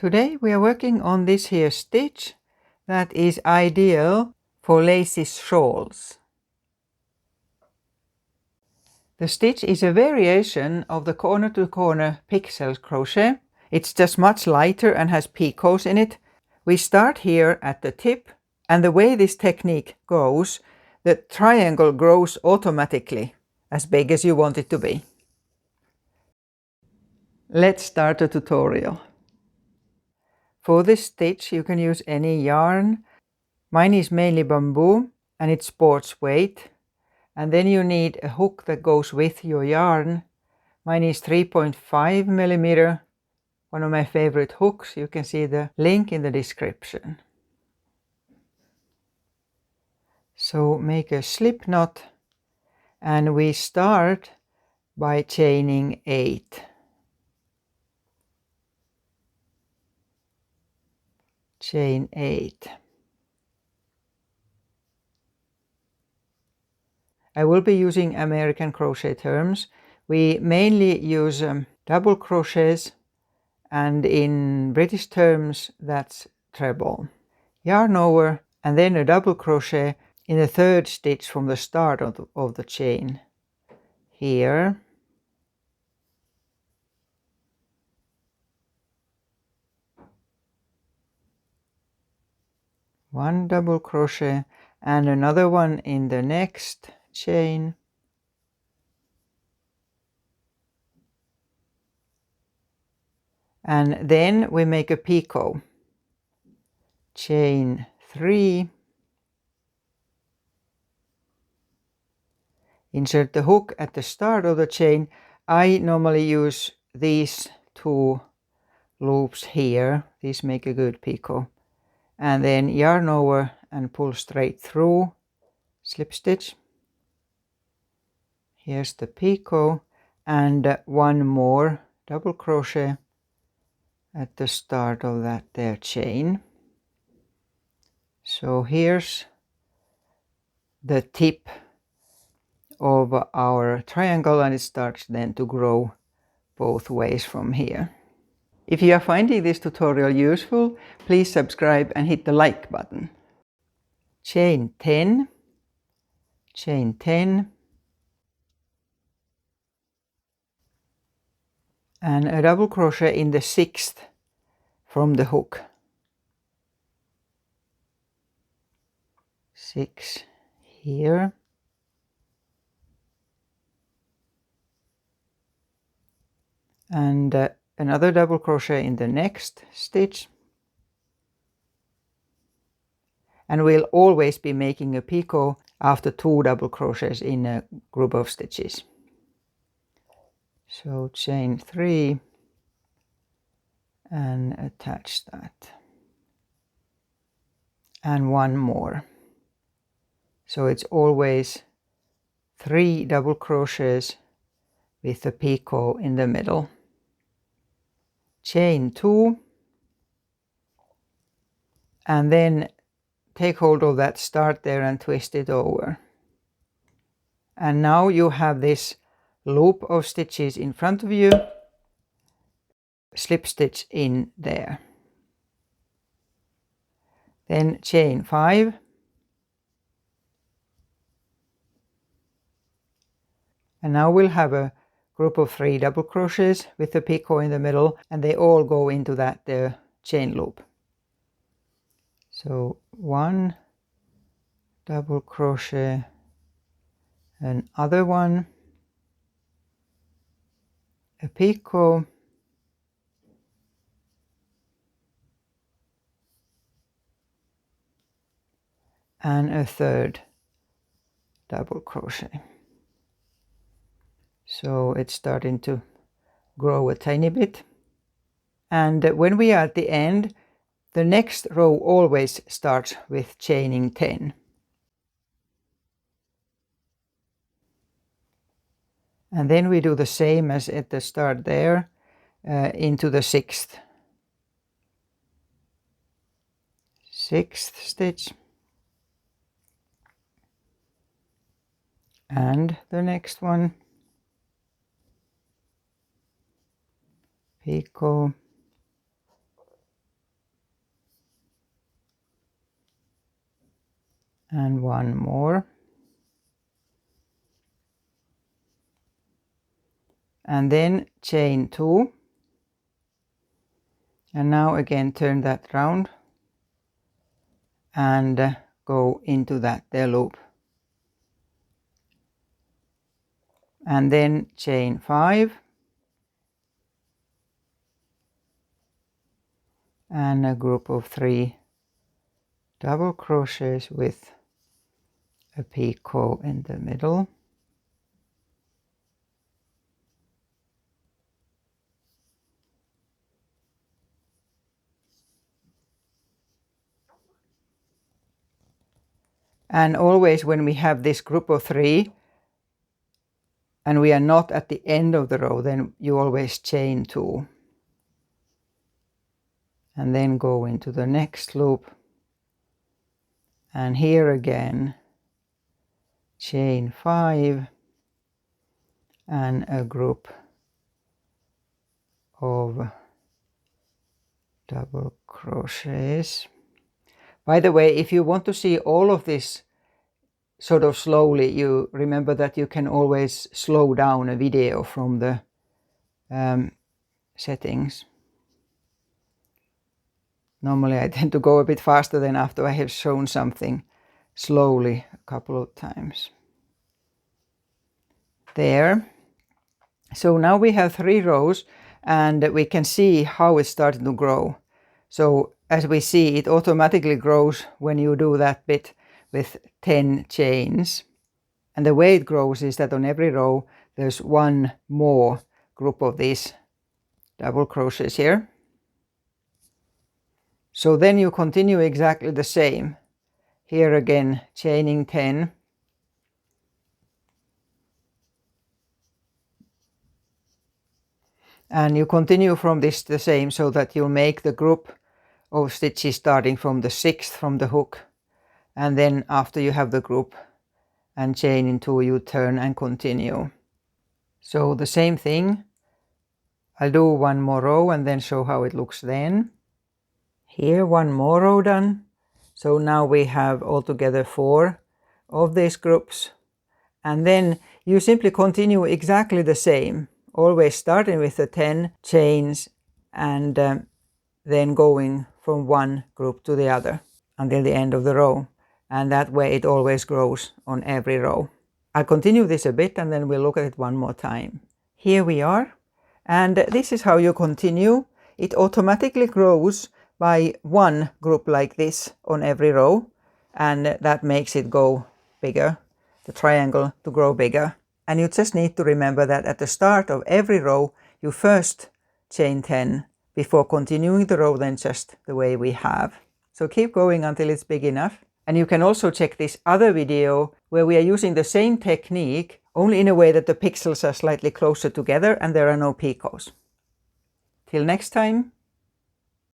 Today we are working on this here stitch that is ideal for Lacy's shawls. The stitch is a variation of the corner to corner pixel crochet. It's just much lighter and has picots in it. We start here at the tip, and the way this technique goes, the triangle grows automatically as big as you want it to be. Let's start the tutorial. For this stitch you can use any yarn. Mine is mainly bamboo and it's sports weight. And then you need a hook that goes with your yarn. Mine is 3.5 millimeter, one of my favorite hooks. You can see the link in the description. So make a slip knot and we start by chaining 8. Chain 8. I will be using American crochet terms. We mainly use double crochets, and in British terms that's treble. Yarn over and then a double crochet in the third stitch from the start of the chain. Here. One double crochet and another one in the next chain. And then we make a picot. Chain 3. Insert the hook at the start of the chain. I normally use these 2 loops here. These make a good picot. And then yarn over and pull straight through. Slip stitch. Here's the picot and one more double crochet at the start of that there chain. So here's the tip of our triangle, and it starts then to grow both ways from here. If you are finding this tutorial useful, please subscribe and hit the like button. Chain 10, chain 10, and a double crochet in the 6th from the hook. 6 here. And another double crochet in the next stitch. And we'll always be making a picot after 2 double crochets in a group of stitches. So chain 3 and attach that. And one more. So it's always 3 double crochets with a picot in the middle. Chain 2 and then take hold of that start there and twist it over. And now you have this loop of stitches in front of you. Slip stitch in there. Then chain 5. And now we'll have a group of 3 double crochets with the picot in the middle, and they all go into that chain loop. So 1 double crochet, another one, a picot, and a 3rd double crochet. So it's starting to grow a tiny bit. And when we are at the end, the next row always starts with chaining 10. And then we do the same as at the start there, into the 6th. 6th stitch. And the next one. Picot. and one more, and then chain 2, and now again turn that round and go into that there loop, and then chain 5 and a group of 3 double crochets with a picot in the middle. And always when we have this group of 3 and we are not at the end of the row, then you always chain 2 and then go into the next loop, and here again chain 5 and a group of double crochets. By the way, if you want to see all of this sort of slowly, you remember that you can always slow down a video from the settings. Normally I tend to go a bit faster than after I have shown something slowly a couple of times. There. So now we have 3 rows and we can see how it's starting to grow. So as we see, it automatically grows when you do that bit with 10 chains. And the way it grows is that on every row there's one more group of these double crochets here. So then you continue exactly the same. Here again, chaining 10. And you continue from this the same, so that you'll make the group of stitches starting from the 6th from the hook. And then after you have the group and chaining 2, you turn and continue. So the same thing. I'll do one more row and then show how it looks then. Here, one more row done. So now we have altogether 4 of these groups. And then you simply continue exactly the same, always starting with the 10 chains and then going from one group to the other until the end of the row. And that way it always grows on every row. I'll continue this a bit and then we'll look at it one more time. Here we are. And this is how you continue. It automatically grows by one group like this on every row, and that makes it go bigger, the triangle to grow bigger. And you just need to remember that at the start of every row you first chain 10 before continuing the row then just the way we have. So keep going until it's big enough. And you can also check this other video where we are using the same technique, only in a way that the pixels are slightly closer together and there are no picots. Till next time.